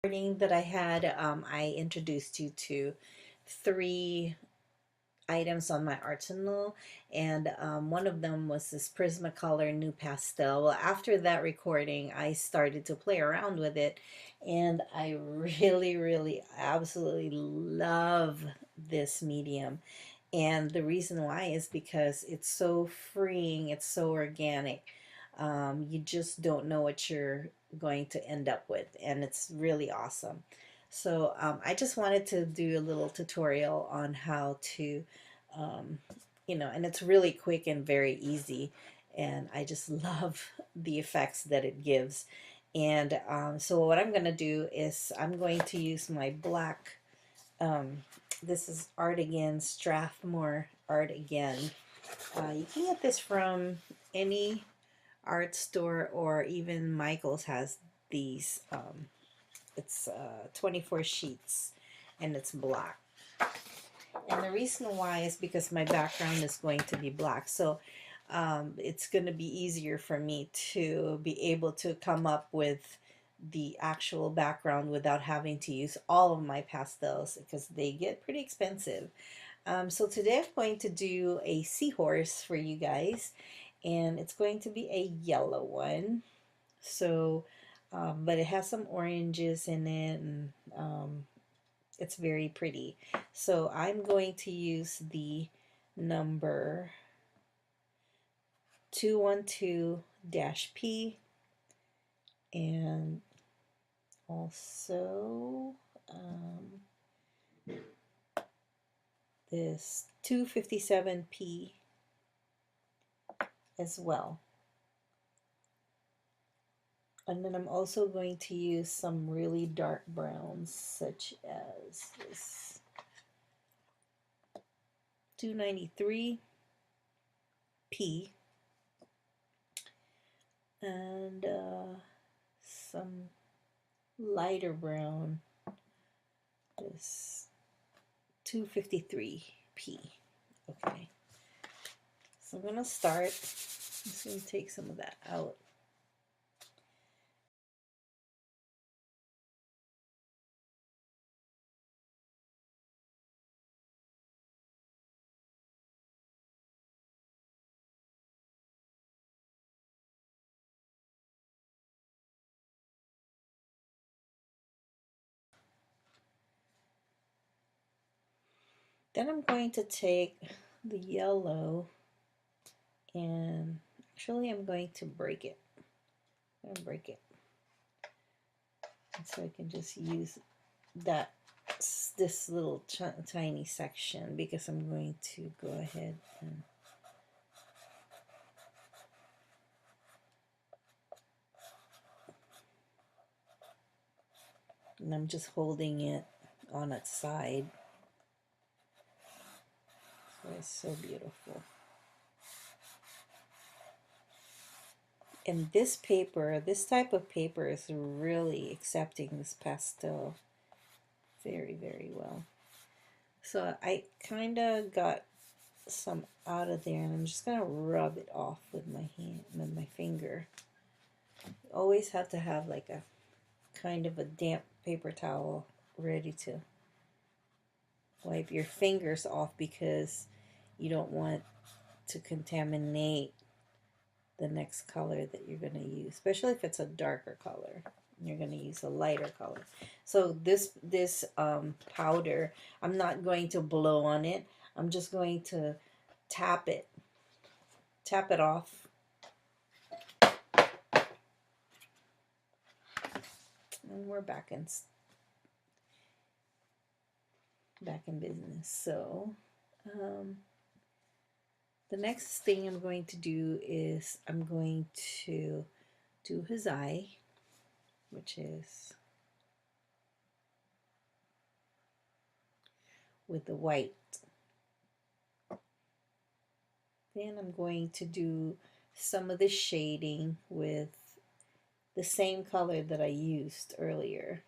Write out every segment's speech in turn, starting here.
Recording that I had, I introduced you to three items on my arsenal, and one of them was this Prismacolor Nupastel. Well, after that recording, I started to play around with it, and I really, really, absolutely love this medium. And the reason why is because it's so freeing, it's so organic. You just don't know what you're going to end up with, and it's really awesome. So I just wanted to do a little tutorial on how to, um, and it's really quick and very easy, and I just love the effects that it gives. And so what I'm going to do is I'm going to use my black, um, this is Art Again, Strathmore Art Again. You can get this from any art store, or even Michael's has these. It's 24 sheets, and it's black. And the reason why is because my background is going to be black. So it's going to be easier for me to be able to come up with the actual background without having to use all of my pastels, because they get pretty expensive. So today I'm going to do a seahorse for you guys, and it's going to be a yellow one. So, but it has some oranges in it, and it's very pretty. So I'm going to use the number 212-P, and also this 257P as well. And then I'm also going to use some really dark browns, such as this 293P, and some lighter brown, this 253P. Okay, so I'm going to start. I'm just going to take some of that out. Then I'm going to take the yellow, and actually I'm going to break it. I'm going to break it. And so I can just use that, this little tiny section, because I'm going to go ahead and I'm just holding it on its side. So it's so beautiful. And this paper, this type of paper is really accepting this pastel very, very well. So I kind of got some out of there, and I'm just going to rub it off with my hand, with my finger. You always have to have like a kind of a damp paper towel ready to wipe your fingers off, because you don't want to contaminate the next color that you're going to use, especially if it's a darker color. You're going to use a lighter color. So this powder, I'm not going to blow on it. I'm just going to tap it off, and we're back in business. So the next thing I'm going to do is I'm going to do his eye, which is with the white. Then I'm going to do some of the shading with the same color that I used earlier.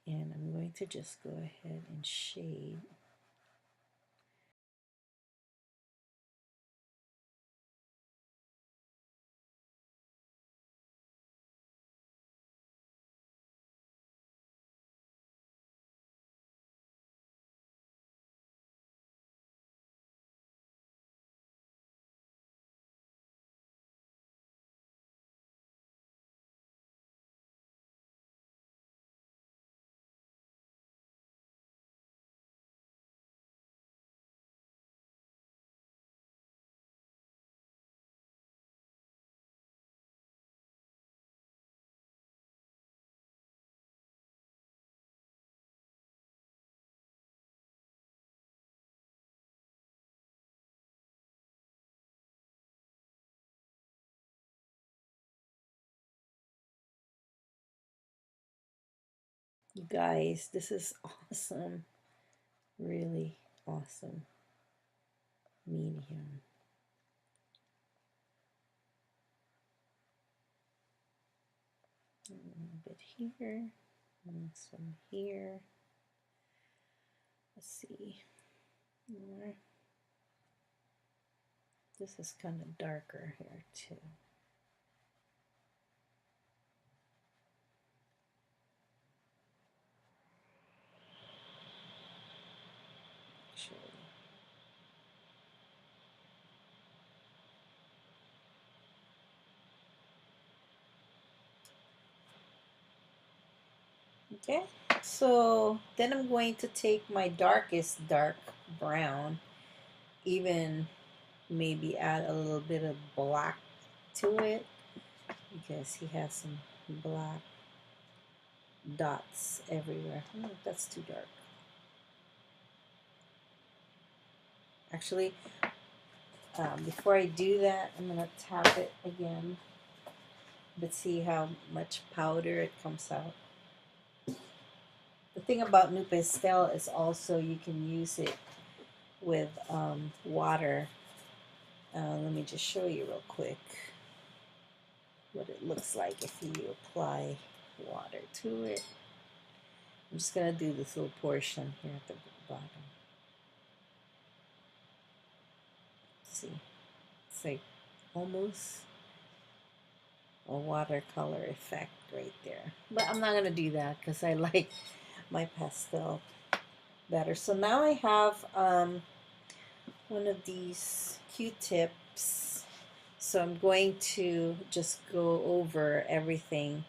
And I'm going to just go ahead and shade. You guys, this is awesome. Really awesome. Medium. A little bit here. And some here. Let's see. More. This is kind of darker here too. Actually. Okay, so then I'm going to take my darkest dark brown, even maybe add a little bit of black to it because he has some black dots everywhere. Oh, that's too dark. Actually, before I do that, I'm going to tap it again, but see how much powder it comes out. The thing about Nupastel is also you can use it with water. Let me just show you real quick what it looks like if you apply water to it. I'm just going to do this little portion here at the bottom. See, it's like almost a watercolor effect right there. But I'm not going to do that because I like my pastel better. So now I have one of these Q-tips. So I'm going to just go over everything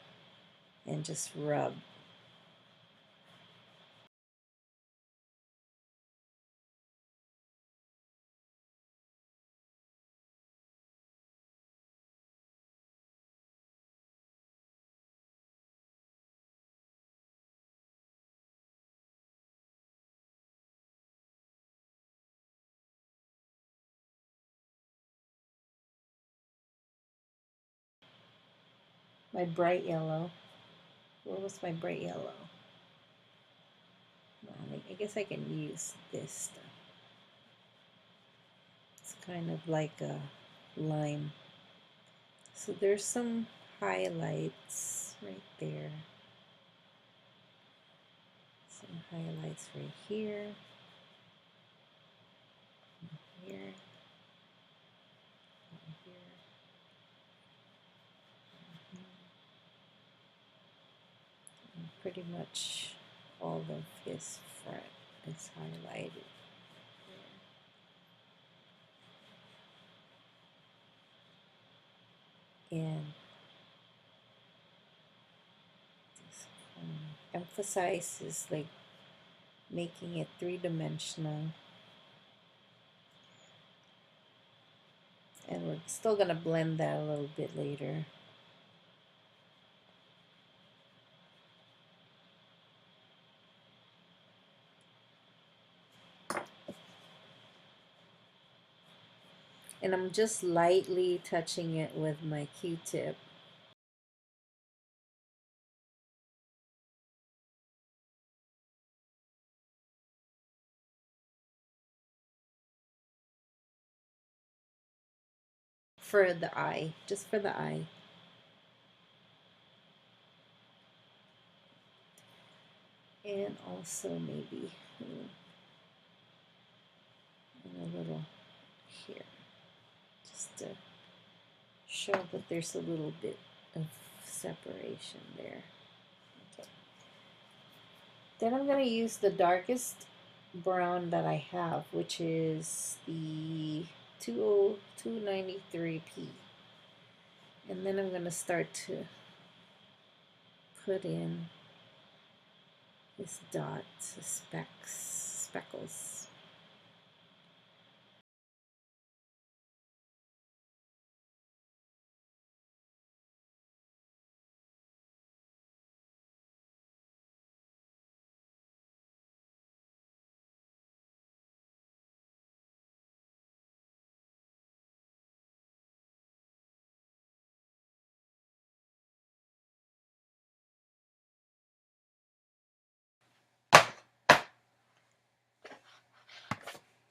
and just rub. My bright yellow. What was my bright yellow? I guess I can use this stuff. It's kind of like a lime. So there's some highlights right there. Some highlights right here. Here. Here. And pretty much all of his front is highlighted. And this emphasizes like making it three-dimensional. And we're still going to blend that a little bit later. And I'm just lightly touching it with my Q-tip. For the eye, just for the eye. And also maybe a little here, just to show that there's a little bit of separation there. Okay. Then I'm going to use the darkest brown that I have, which is the 20293P. And then I'm going to start to put in this dots, speckles.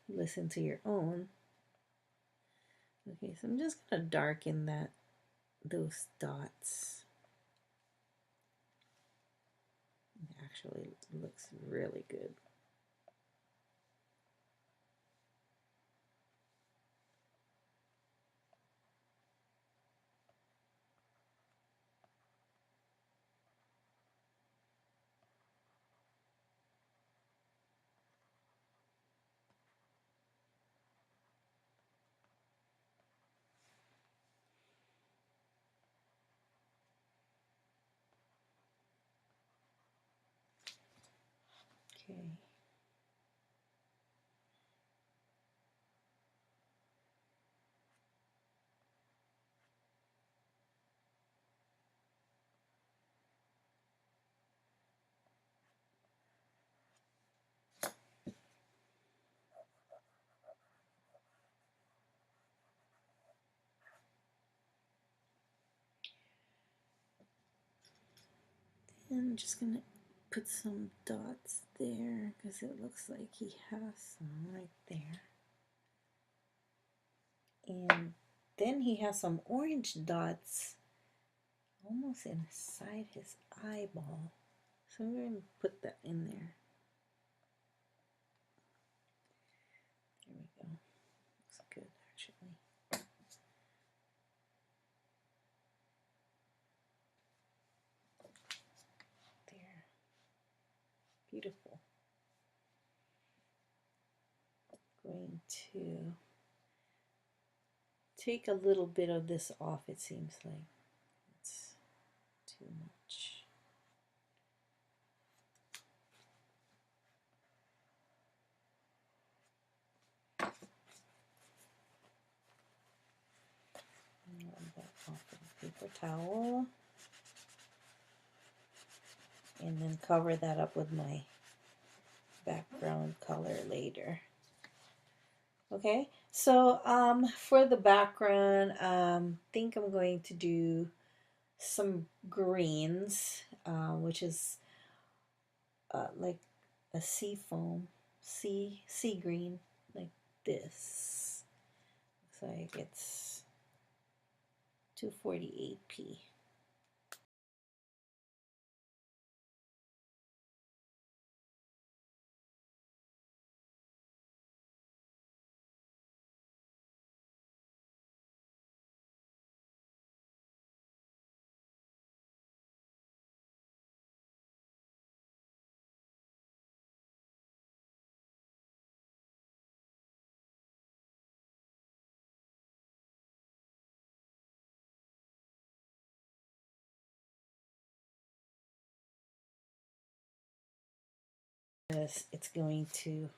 listen to your own. Okay, so I'm just gonna darken those dots. It actually looks really good. Okay. And I'm just gonna put some dots there because it looks like he has some right there. And then he has some orange dots almost inside his eyeball. So I'm going to put that in there. There we go. Looks good actually. There. Beautiful. Going to take a little bit of this off, it seems like. It's too much. Rub that off with a paper towel. And then cover that up with my background color later. Okay, so for the background, think I'm going to do some greens, which is like a sea foam, sea green, like this. Looks like it's 248p. It's going to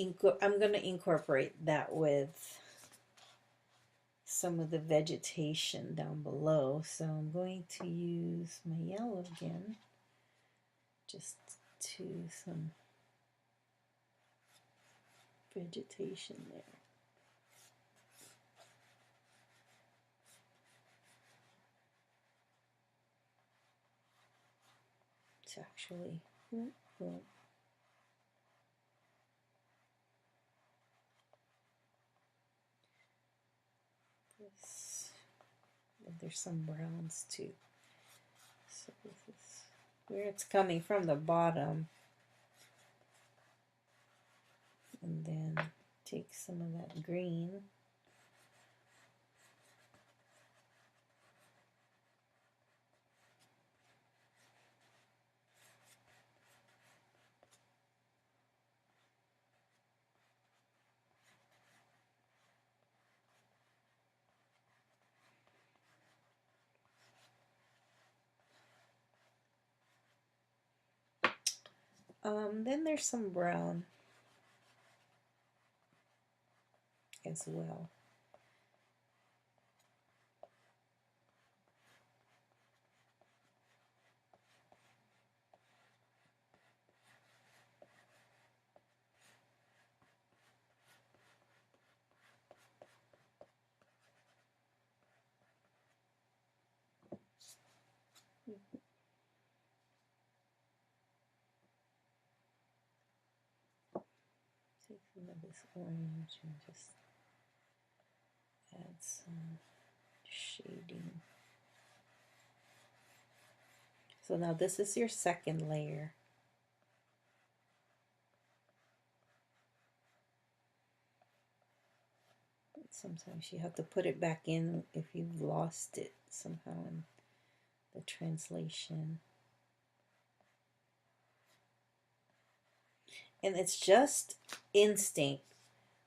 I'm going to incorporate that with some of the vegetation down below. So I'm going to use my yellow again, just to some vegetation there. It's actually this, there's some browns too. So this is where it's coming from, the bottom, and then take some of that green. Then there's some brown as well. Take some of this orange and just add some shading. So now this is your second layer. Sometimes you have to put it back in if you've lost it somehow in the translation. And it's just instinct.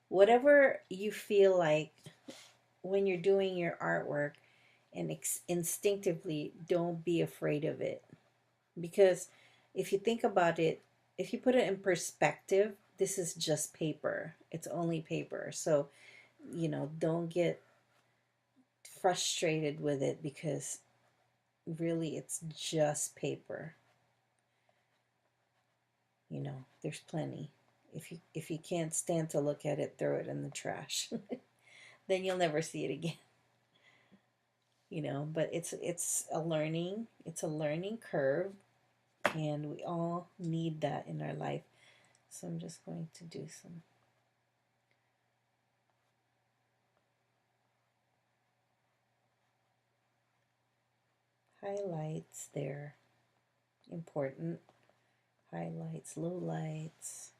Whatever you feel like when you're doing your artwork, and instinctively don't be afraid of it. Because if you think about it, if you put it in perspective, this is just paper. It's only paper. So, don't get frustrated with it because really it's just paper. There's plenty. If you can't stand to look at it, throw it in the trash. Then you'll never see it again. But it's a learning curve, and we all need that in our life. So I'm just going to do some highlights there. Important highlights, lowlights.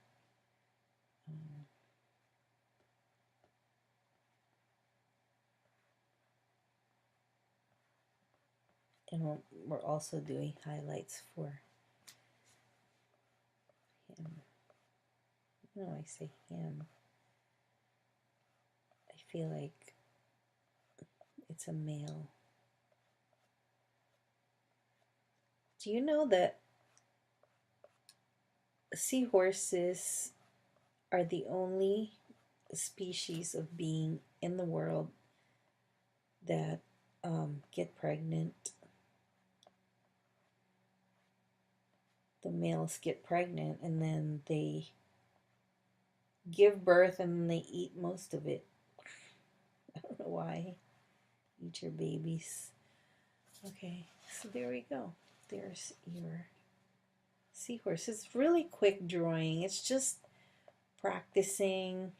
And we're also doing highlights for him. No, I say him. I feel like it's a male. Do you know that seahorses are the only species of being in the world that get pregnant? The males get pregnant and then they give birth and then they eat most of it. I don't know why. Eat your babies. Okay, so there we go. There's your seahorse. It's really quick drawing. It's just practicing.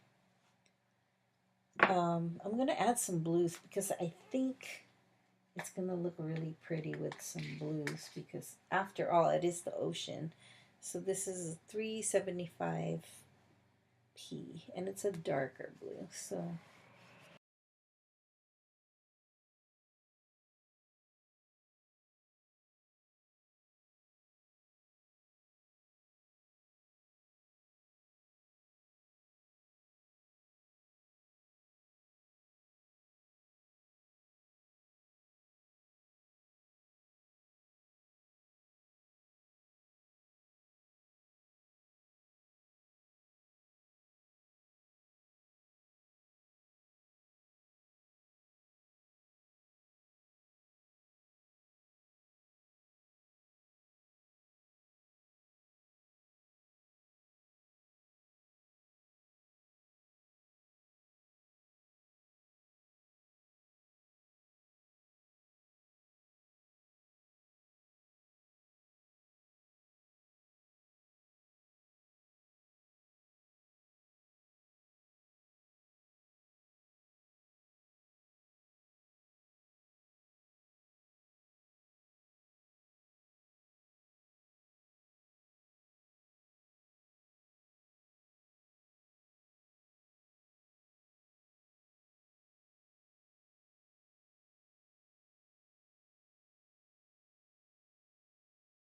I'm going to add some blues because I think it's going to look really pretty with some blues because after all, it is the ocean. So this is a 375p and it's a darker blue. So